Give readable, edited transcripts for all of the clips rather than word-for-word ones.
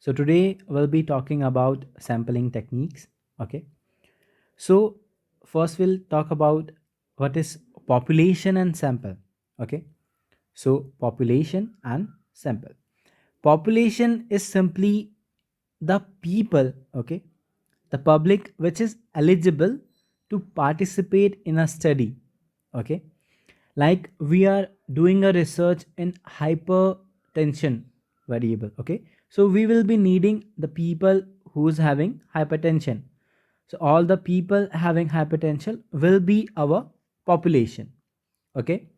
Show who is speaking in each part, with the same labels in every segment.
Speaker 1: So today we'll be talking about sampling techniques. Okay. So first we'll talk about what is population and sample. Okay. So population and sample. Population is simply the people, okay, the public which is eligible to participate in a study. Okay. Like we are doing a research in hypertension variable. Okay, so we will be needing the people who's having hypertension. So all the people having hypertension will be our population. Okay,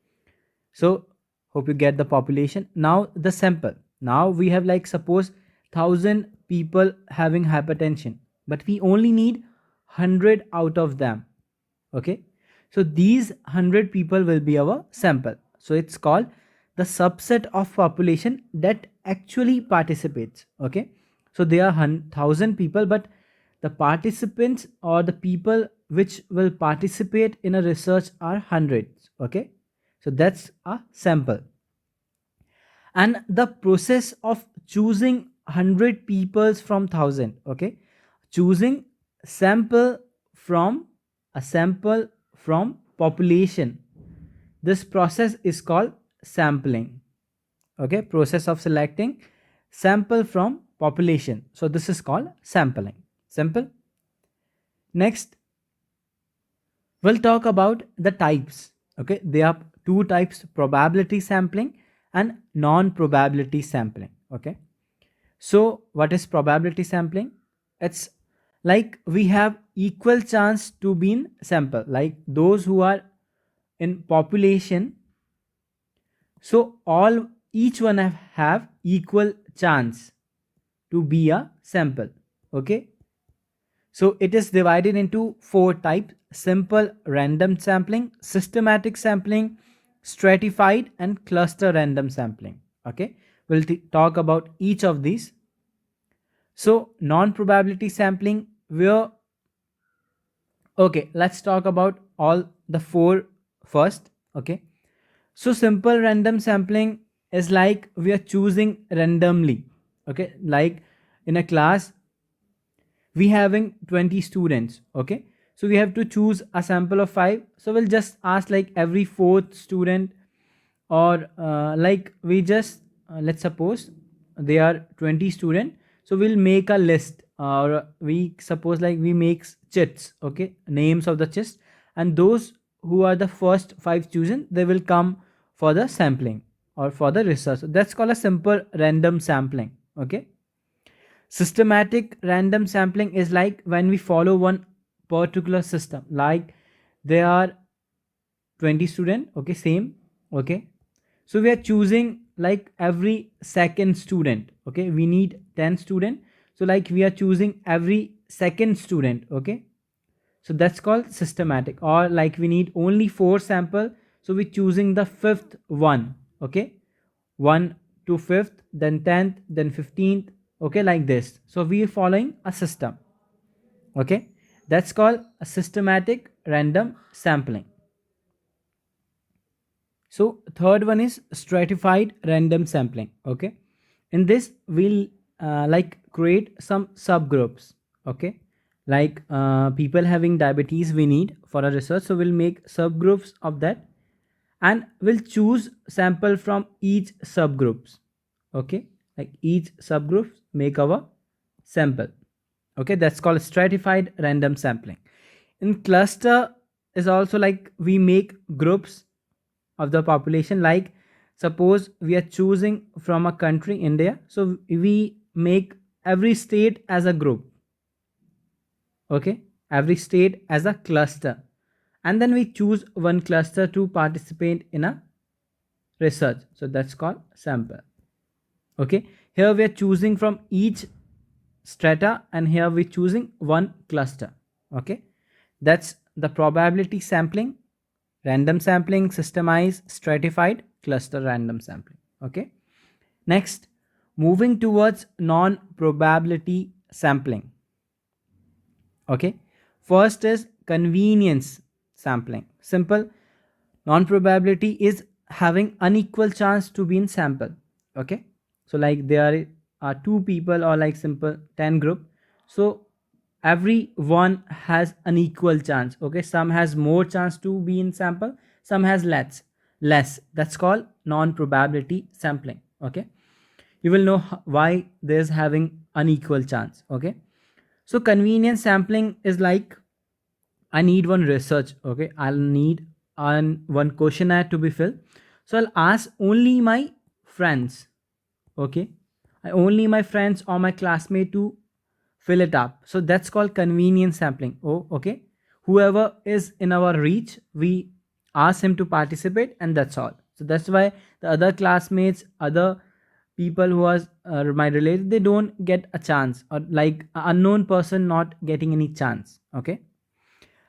Speaker 1: so hope you get the population. Now the sample, now we have like suppose 1,000 people having hypertension, but we only need 100 out of them. Okay, so these 100 people will be our sample. So it's called the subset of population that actually participates. Okay, so there are 1,000 people, but the participants or the people which will participate in a research are hundreds. Okay, so that's a sample. And the process of choosing 100 peoples from 1,000, okay, choosing sample from a sample from population, this process is called sampling. Okay, process of selecting sample from population, so this is called sampling. Simple. Next we'll talk about the types. Okay, there are two types: probability sampling and non probability sampling. Okay, so what is probability sampling? It's like we have equal chance to be in sample, like those who are in population, so all each one have equal chance to be a sample. Okay, so it is divided into four types: simple random sampling, systematic sampling, stratified, and cluster random sampling. Okay, we'll talk about each of these. So non probability sampling, where, okay, let's talk about all the four first. Okay, so simple random sampling is like we are choosing randomly. Okay, like in a class we having 20 students. Okay, so we have to choose a sample of 5, so we'll just ask like every fourth student, or like we just let's suppose there are 20 students, so we'll make a list, or we suppose like we make chits. Okay, names of the chits, and those who are the first 5 chosen, they will come for the sampling or for the research. That's called a simple random sampling. Okay, systematic random sampling is like when we follow one particular system, like there are 20 student. Okay, same. Okay, so we are choosing like every second student. Okay, we need 10 student, so like we are choosing every second student. Okay, so that's called systematic. Or like we need only 4 sample, so we're choosing the fifth one. Okay, 1 to 5th, then 10th, then 15th. Okay, like this, so we are following a system. Okay, that's called a systematic random sampling. So third one is stratified random sampling. Okay, in this we'll like create some subgroups. Okay, like people having diabetes we need for a research, so we'll make subgroups of that, and we'll choose sample from each subgroups. Okay, like each subgroup make our sample. Okay, that's called stratified random sampling. In cluster is also like we make groups of the population, like suppose we are choosing from a country India, so we make every state as a group. Okay, every state as a cluster, and then we choose one cluster to participate in a research, so that's called sample. Okay, here we are choosing from each strata, and here we're choosing one cluster. Okay, that's the probability sampling, random sampling, systemized, stratified, cluster random sampling. Okay, next moving towards non probability sampling. Okay, first is convenience sampling. Simple. Non probability is having unequal chance to be in sample. Okay, so like there are two people or like simple 10 group, so everyone has an equal chance. Okay, some has more chance to be in sample, some has less. That's called non probability sampling. Okay, you will know why there's having unequal chance. Okay, so convenience sampling is like, I need one research. Okay, I'll need one questionnaire to be filled, so I'll ask only my friends. Okay, I only my friends or my classmate to fill it up, so that's called convenience sampling. Oh, okay, whoever is in our reach, we ask him to participate, and that's all. So that's why the other classmates, other people who are my related, they don't get a chance, or like a unknown person not getting any chance. Okay,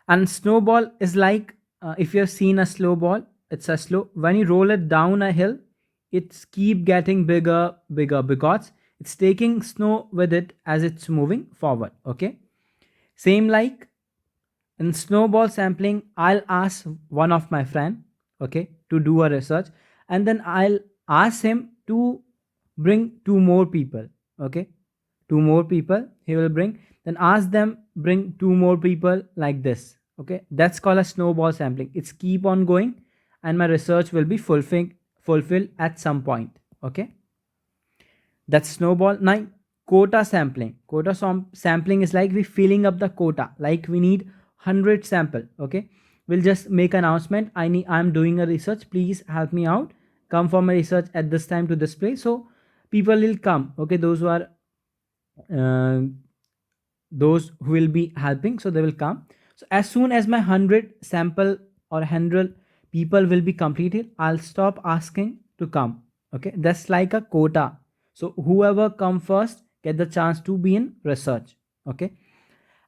Speaker 1: and snowball is like, if you've seen a slow ball, it's a slow, when you roll it down a hill, it's keep getting bigger because it's taking snow with it as it's moving forward. Okay, same like in snowball sampling, I'll ask one of my friend, okay, to do a research, and then I'll ask him to bring two more people. Okay, two more people he will bring, then ask them bring two more people, like this. Okay, that's called a snowball sampling. It's keep on going, and my research will be fulfilled at some point. Okay, that's snowball. Now quota sampling. Sampling is like we filling up the quota, like we need 100 sample. Okay, we'll just make announcement, I'm doing a research, please help me out, come for my research at this time to this place. So people will come. Okay, those who are uh, those who will be helping, so they will come. So as soon as my 100 sample or 100 people will be completed, I'll stop asking to come. Okay, that's like a quota. So whoever come first get the chance to be in research. Okay,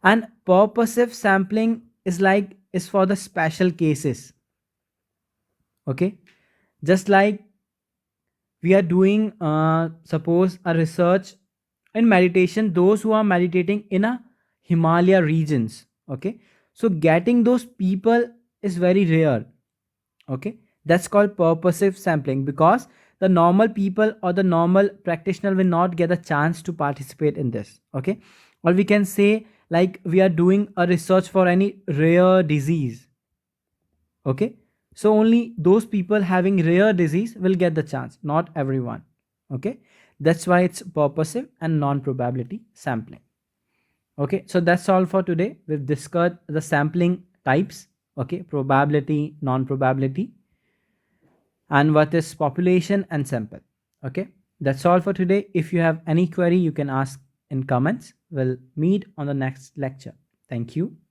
Speaker 1: and purposive sampling is like, is for the special cases. Okay, just like we are doing suppose a research in meditation, those who are meditating in a Himalaya regions. Okay, so getting those people is very rare. Okay, that's called purposive sampling, because the normal people or the normal practitioner will not get a chance to participate in this. Okay, or we can say like we are doing a research for any rare disease. Okay, so only those people having rare disease will get the chance, not everyone. Okay, that's why it's purposive and non probability sampling. Okay, so that's all for today. We've discussed the sampling types. Okay, probability, non probability, and what is population and sample. Okay, that's all for today. If you have any query, you can ask in comments. We'll meet on the next lecture. Thank you.